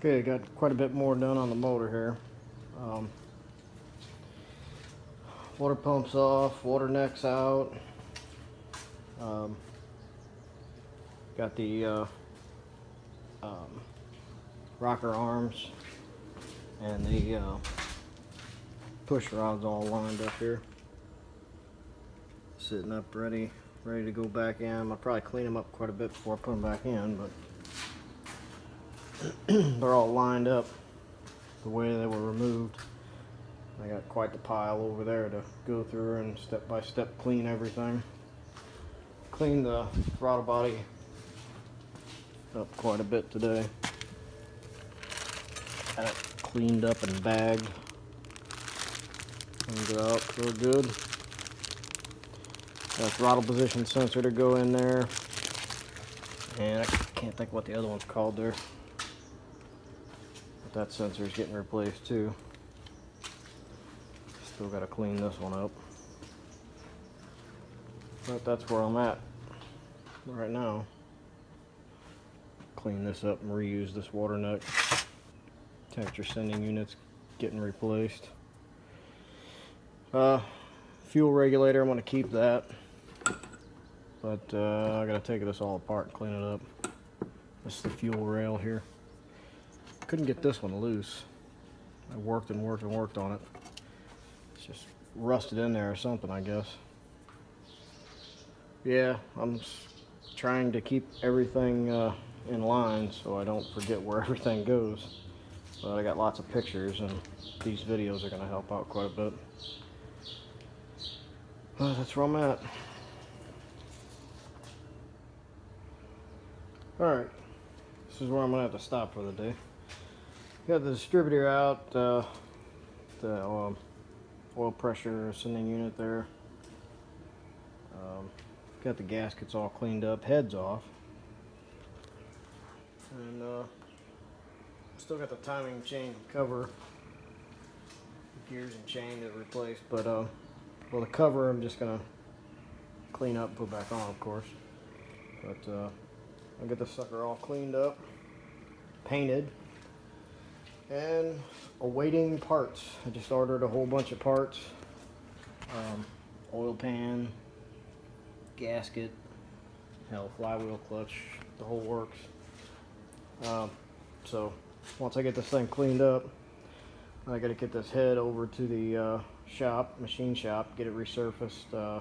Okay, got quite a bit more done on the motor here. Water pumps off, water neck's out. Got the rocker arms and the push rods all lined up here. Sitting up ready to go back in. I'll probably clean them up quite a bit before I put them back in, but they're all lined up the way they were removed. I got quite the pile over there to go through and step by step clean everything. Cleaned the throttle body up quite a bit today. Got it cleaned up and bagged. Cleaned it out real good. Got a throttle position sensor to go in there. And I can't think what the other one's called there. But that sensor is getting replaced too. Still got to clean this one up. But that's where I'm at right now. Clean this up and reuse this water neck. Temperature sending units getting replaced. Fuel regulator, I'm going to keep that. But I got to take this all apart and clean it up. This is the fuel rail here. Couldn't get this one loose. I worked and worked and worked on it. It's just rusted in there or something, I guess. Yeah, I'm trying to keep everything in line so I don't forget where everything goes. But I got lots of pictures, and these videos are going to help out quite a bit. Well, that's where I'm at. Alright, this is where I'm going to have to stop for the day. Got the distributor out, the oil pressure sending unit there. Got the gaskets all cleaned up, heads off. And still got the timing chain cover, gears and chain to replace, but well, the cover I'm just gonna clean up and put back on, of course. But I'll get the sucker all cleaned up, painted, and awaiting parts. I just ordered a whole bunch of parts. Oil pan, gasket, hell, flywheel clutch, the whole works. So once I get this thing cleaned up, I got to get this head over to the shop, machine shop, get it resurfaced,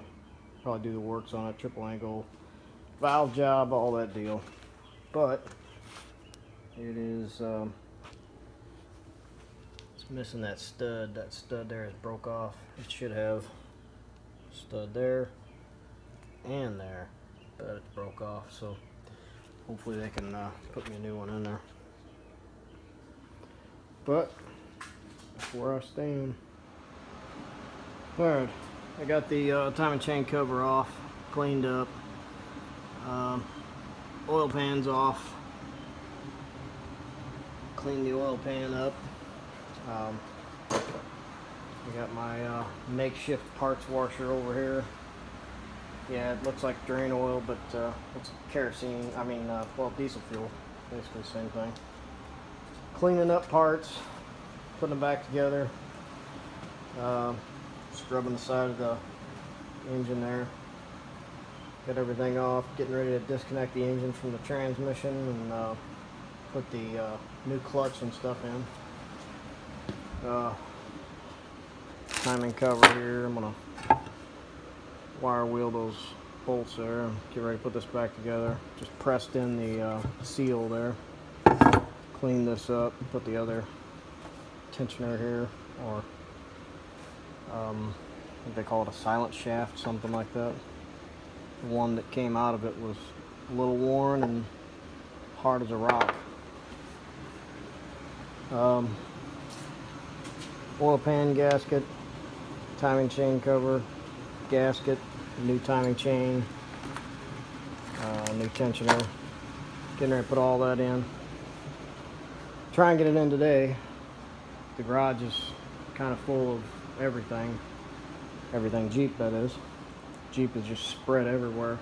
probably do the works on it, triple angle valve job, all that deal. But it is it's missing that stud. That stud there is broke off. It should have a stud there and there, but it broke off, so hopefully they can put me a new one in there. But that's where I stand. Alright, I got the timing chain cover off, cleaned up, oil pan's off, cleaned the oil pan up. I got my makeshift parts washer over here. Yeah, it looks like drain oil, but it's kerosene, well, diesel fuel, basically the same thing. Cleaning up parts, putting them back together, scrubbing the side of the engine there. Got everything off, getting ready to disconnect the engine from the transmission and put the new clutch and stuff in. Timing cover here, I'm gonna wire wheel those bolts there and get ready to put this back together. Just pressed in the seal there. Clean this up, put the other tensioner here, or I think they call it a silent shaft, something like that. The one that came out of it was a little worn and hard as a rock. Oil pan gasket, timing chain cover, gasket, new timing chain, new tensioner. Getting ready to put all that in. Try and get it in today. The garage is kind of full of everything. Everything Jeep, that is. Jeep is just spread everywhere.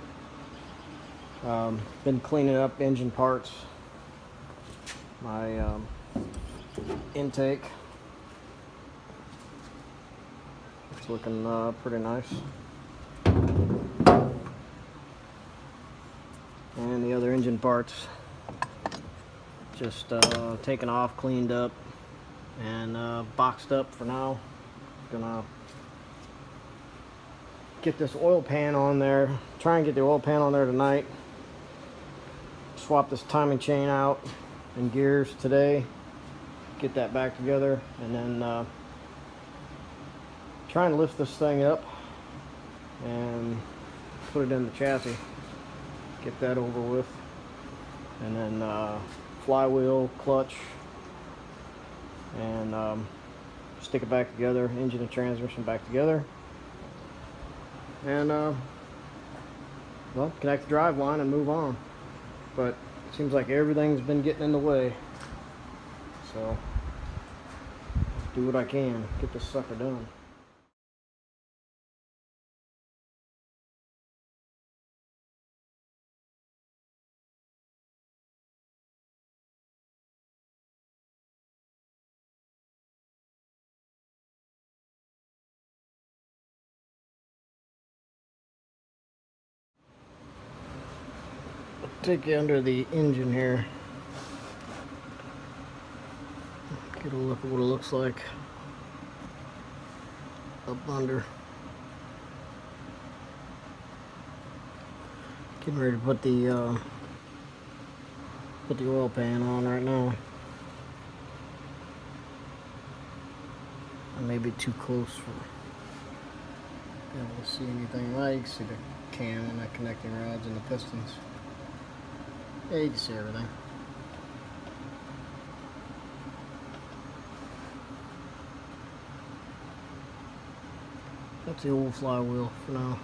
Been cleaning up engine parts. My intake. It's looking pretty nice. And the other engine parts just taken off, cleaned up, and boxed up for now. Gonna get this oil pan on there, try and get the oil pan on there tonight. Swap this timing chain out and gears today, get that back together, and then try and lift this thing up and put it in the chassis, get that over with, and then flywheel, clutch, and stick it back together, engine and transmission back together, and well, connect the drive line and move on. But it seems like everything's been getting in the way, so do what I can, get this sucker done. Take you under the engine here, get a look at what it looks like up under. Getting ready to put the oil pan on right now. I may be too close for being able to see anything. Well, you can see the can and the connecting rods and the pistons. Yeah, you can see everything. That's the old flywheel for now.